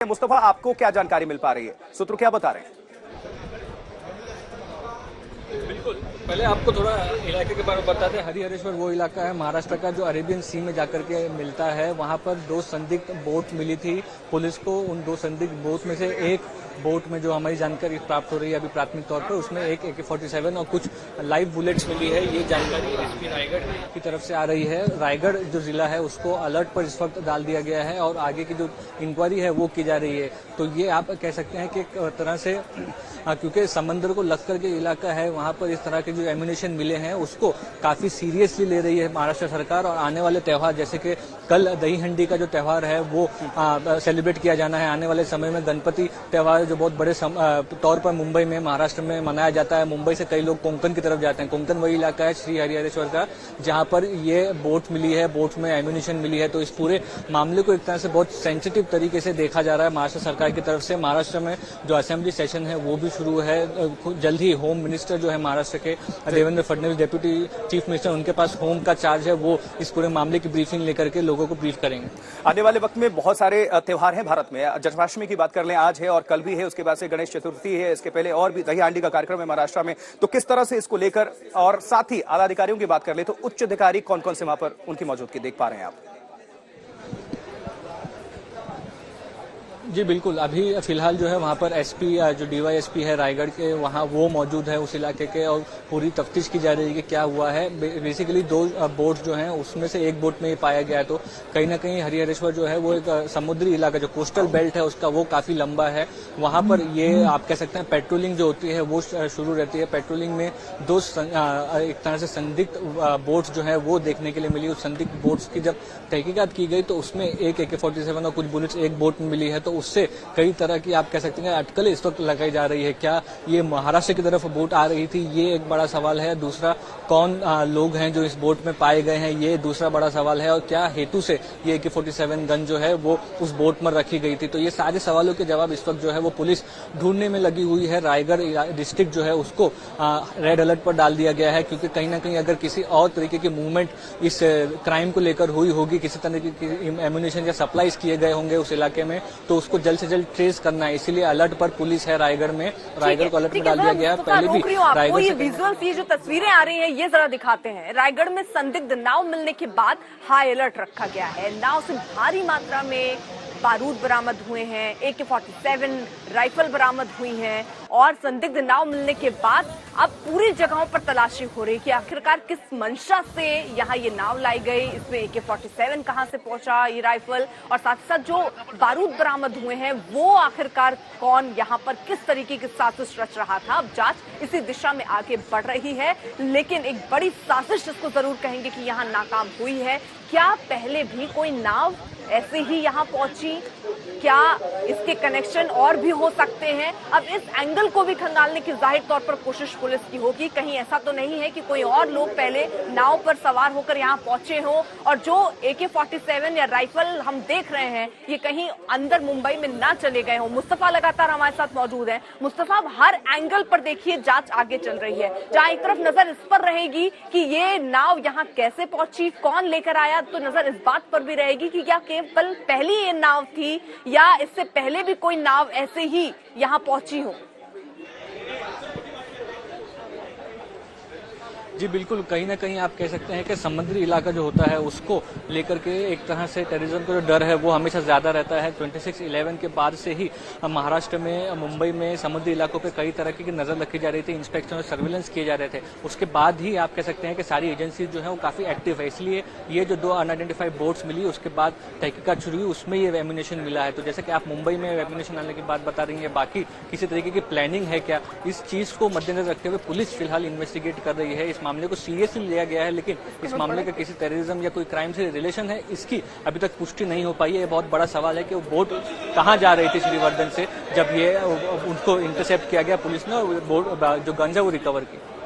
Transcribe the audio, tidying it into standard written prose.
मुस्तफा, आपको क्या जानकारी मिल पा रही है? सूत्र क्या बता रहे हैं? बिल्कुल, पहले आपको थोड़ा इलाके के बारे में बताते हैं। हरिहरेश्वर वो इलाका है महाराष्ट्र का जो अरेबियन सी में जाकर के मिलता है। वहां पर 2 संदिग्ध बोट मिली थी पुलिस को। उन 2 संदिग्ध बोट में से एक बोट में जो हमारी जानकारी प्राप्त हो रही है अभी प्राथमिक तौर पर, उसमें एक AK-47 और कुछ लाइव बुलेट्स मिली है। ये जानकारी एसपी रायगढ़ की तरफ से आ रही है। रायगढ़ जो जिला है उसको अलर्ट पर इस वक्त डाल दिया गया है और आगे की जो इंक्वायरी है वो की जा रही है। तो ये आप कह सकते हैं कि एक तरह से क्योंकि समंदर को लगकर के इलाका है, वहां पर इस तरह के जो एम्यूनेशन मिले हैं उसको काफी सीरियसली ले रही है महाराष्ट्र सरकार। और आने वाले त्यौहार जैसे कि कल दही हंडी का जो त्यौहार है वो सेलिब्रेट किया जाना है। आने वाले समय में गणपति त्यौहार जो बहुत बड़े तौर पर मुंबई में महाराष्ट्र में मनाया जाता है। मुंबई से कई लोग कोंकण की तरफ जाते हैं। कोंकण वही इलाका है श्री हरिहरेश्वर का जहां पर ये बोट मिली है, बोट में एम्यूनेशन मिली है। तो इस पूरे मामले को एक तरह से बहुत सेंसिटिव तरीके से देखा जा रहा है महाराष्ट्र सरकार की तरफ से। महाराष्ट्र में जो असेंबली सेशन है वो भी शुरू है। जल्द ही होम मिनिस्टर जो है महाराष्ट्र के Devendra Fadnavis, deputy chief minister, उनके पास होम का चार्ज है, वो इस पूरे मामले की ब्रीफिंग लेकर के लोगों को ब्रीफ करेंगे। आने वाले वक्त में बहुत सारे त्योहार हैं भारत में। जन्माष्टमी की बात कर लें, आज है और कल भी है, उसके बाद से गणेश चतुर्थी है, इसके पहले और भी दही हांडी का कार्यक्रम है महाराष्ट्र में। तो किस तरह से इसको लेकर, और साथ ही आला अधिकारियों की बात कर ले तो उच्च अधिकारी कौन कौन से वहां पर उनकी मौजूदगी देख पा रहे हैं आप? जी बिल्कुल, अभी फिलहाल जो है वहाँ पर एसपी जो DYSP है रायगढ़ के, वहाँ वो मौजूद है उस इलाके के और पूरी तफ्तीश की जा रही है कि क्या हुआ है। बेसिकली 2 बोट जो हैं उसमें से एक बोट में ये पाया गया। तो कहीं ना कहीं हरिहरेश्वर जो है वो एक समुद्री इलाका, जो कोस्टल बेल्ट है उसका, वो काफी लंबा है। वहाँ पर ये आप कह सकते हैं पेट्रोलिंग जो होती है वो शुरू रहती है। पेट्रोलिंग में 2 एक तरह से संदिग्ध बोट्स जो है वो देखने के लिए मिली। उस संदिग्ध बोट्स की जब तहकीकात की गई तो उसमें एक AK-47 और कुछ बुलेट्स एक बोट में मिली है। तो उससे कई तरह की आप कह सकते हैं अटकलें इस वक्त लगाई जा रही है। क्या ये महाराष्ट्र की तरफ बोट आ रही थी, ये एक बड़ा सवाल है। दूसरा, कौन लोग हैं जो इस बोट में पाए गए हैं, ये दूसरा बड़ा सवाल है। और क्या हेतु से ये AK-47 गन जो है वो उस बोट में रखी गई थी। तो ये सारे सवालों के जवाब इस वक्त जो है वो पुलिस ढूंढने में लगी हुई है। रायगढ़ डिस्ट्रिक्ट जो है उसको रेड अलर्ट पर डाल दिया गया है, क्योंकि कहीं ना कहीं अगर किसी और तरीके की मूवमेंट इस क्राइम को लेकर हुई होगी, किसी तरह की एम्यूनेशन या सप्लाईज किए गए होंगे उस इलाके में, तो उसको जल्द से जल्द ट्रेस करना है। इसीलिए अलर्ट पर पुलिस है रायगढ़ में। रायगढ़ को अलर्ट में डाल दिया गया है। पहले भी रायगढ़ ये विजुअल्स, ये जो तस्वीरें आ रही हैं ये जरा दिखाते हैं। रायगढ़ में संदिग्ध नाव मिलने के बाद हाई अलर्ट रखा गया है। नाव से भारी मात्रा में बारूद बरामद हुए हैं, AK-47 राइफल बरामद हुई हैं और संदिग्ध नाव मिलने के बाद अब पूरी जगहों पर तलाशी हो रही है कि आखिरकार किस मंशा से यहाँ ये नाव लाई गई, इसमें AK-47 कहां से पहुंचा, ये राइफल, और साथ ही साथ जो बारूद बरामद हुए हैं वो आखिरकार कौन यहाँ पर किस तरीके की साजिश रच रहा था। अब जांच इसी दिशा में आगे बढ़ रही है, लेकिन एक बड़ी साजिश जिसको जरूर कहेंगे कि यहाँ नाकाम हुई है। क्या पहले भी कोई नाव ऐसे ही यहाँ पहुंची? क्या इसके कनेक्शन और भी हो सकते हैं? अब इस एंगल को भी खंगालने की जाहिर तौर पर कोशिश पुलिस की होगी। कहीं ऐसा तो नहीं है कि कोई और लोग पहले नाव पर सवार होकर यहाँ पहुंचे हों और जो AK-47 या राइफल हम देख रहे हैं ये कहीं अंदर मुंबई में ना चले गए हों। मुस्तफा लगातार हमारे साथ मौजूद है। मुस्तफा, हर एंगल पर देखिए जांच आगे चल रही है। जहाँ एक तरफ नजर इस पर रहेगी कि ये नाव यहाँ कैसे पहुंची, कौन लेकर आया, तो नजर इस बात पर भी रहेगी कि क्या केवल पहली ये नाव थी या इससे पहले भी कोई नाव ऐसे ही यहाँ पहुंची हो। जी बिल्कुल, कहीं ना कहीं आप कह सकते हैं कि समुद्री इलाका जो होता है उसको लेकर के एक तरह से टेररिज्म का जो डर है वो हमेशा ज्यादा रहता है। 26/11 के बाद से ही महाराष्ट्र में, मुंबई में समुद्री इलाकों पे कई तरह की नजर रखी जा रही थी, इंस्पेक्शन और सर्विलेंस किए जा रहे थे। उसके बाद ही आप कह सकते हैं कि सारी एजेंसी जो है वो काफी एक्टिव है। इसलिए ये जो 2 अनआइडेंटिफाइड बोट्स मिली उसके बाद तहकीकात शुरू हुई, उसमें ये एम्यूनेशन मिला है। तो जैसे कि आप मुंबई में एम्यूनेशन आने की बात बता रही है, बाकी किसी तरीके की प्लानिंग है क्या, इस चीज को मद्देनजर रखते हुए पुलिस फिलहाल इन्वेस्टिगेट कर रही है। इस मामले को सीरियसली लिया गया है, लेकिन इस मामले का किसी टेररिज्म या कोई क्राइम से रिलेशन है इसकी अभी तक पुष्टि नहीं हो पाई है। ये बहुत बड़ा सवाल है कि वो बोट कहां जा रही थी श्रीवर्धन से जब ये उनको इंटरसेप्ट किया गया पुलिस ने, और बोट जो गंजा वो रिकवर की।